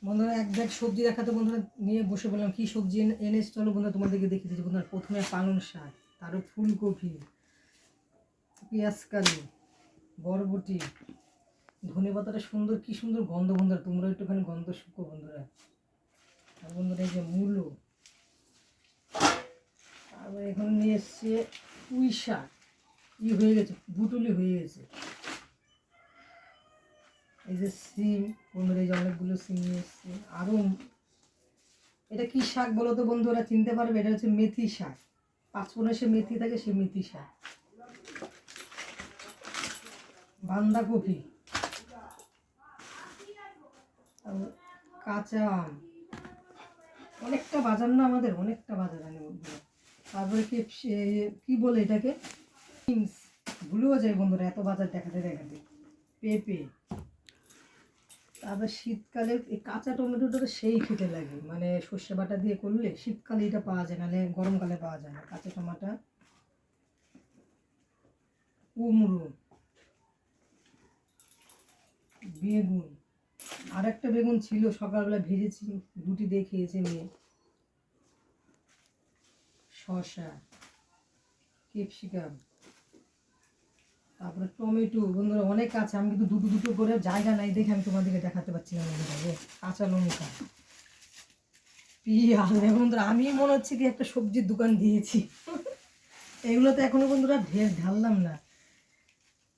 বন্ধুরা এক ব্যাগ সবজি দেখাতে বন্ধুরা নিয়ে বসে বললাম কী সবজি এনেছ, চলো বন্ধুরা তোমাদেরকে দেখিয়ে দিচ্ছি। বন্ধুরা প্রথমে পালং শাক, তারও ফুলকপি, পেঁয়াজকালি, বরবটি, ধনে পাতাটা সুন্দর, কি সুন্দর গন্ধ বন্ধুরা, তোমরা একটুখানি গন্ধ শুকো বন্ধুরা। আর বন্ধুরা এই যে মূলো, তারপরে এখন নিয়ে এসছে পুঁই শাক, হয়ে গেছে, বুটুলি হয়ে গেছে। এই যে সিম বন্ধুরা, এই যে অনেকগুলো সিম নিয়ে এসছে। আরও এটা কি শাক বলো তো বন্ধুরা, চিনতে পারবে? এটা হচ্ছে মেথি শাক, পাঁচফোড়নে সে মেথি থাকে, সে মেথি শাক। বাঁধাকপি, কাঁচা আম, অনেকটা বাজার না আমাদের, অনেকটা বাজার আনে বন্ধুরা। তারপরে কি বলে এটাকে, ভুলেও যায় বন্ধুরা এত বাজার দেখাতে দেখাতে। পেঁপে, তারপর শীতকালে এই কাঁচা টমেটোটা তো সেই খেতে লাগে, মানে সর্ষে বাটা দিয়ে করলে শীতকালে এটা পাওয়া যায়, নাহলে গরমকালে পাওয়া যায় না কাঁচা টমাটা। কুমড়ো, বেগুন, আর একটা বেগুন ছিল সকালবেলা ভেজেছি, রুটি দিয়ে খেয়েছে মেয়ে। শসা, ক্যাপসিকাম, তারপরে টমেটো বন্ধুরা অনেক আছে, আমি কিন্তু দুটো দুটো করে জায়গা নাই দেখে আমি তোমাদেরকে দেখাতে পারছি না বন্ধুরা। কাঁচা লঙ্কা, পেঁয়াজ, বন্ধুরা আমি মনে হচ্ছে কি একটা সবজির দোকান দিয়েছি। এগুলো তো এখনো বন্ধুরা ঢাললাম না।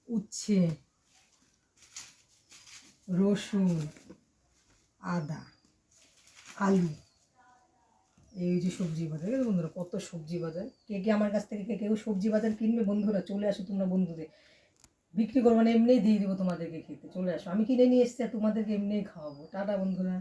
উচ্ছে, রসুন, আদা, আলু, এই যে সবজি বাজার। বন্ধুরা কত সবজি বাজার, কে কে আমার কাছ থেকে কেউ সবজি বাজার কিনবে বন্ধুরা চলে আসো তোমরা বন্ধুদের, বিক্রি করবো না এমনিই দিয়ে দিবো তোমাদেরকে খেতে, চলে আসো, আমি কিনে নিয়ে এসছি আর তোমাদেরকে এমনিই খাওয়াবো। টাটা বন্ধুরা।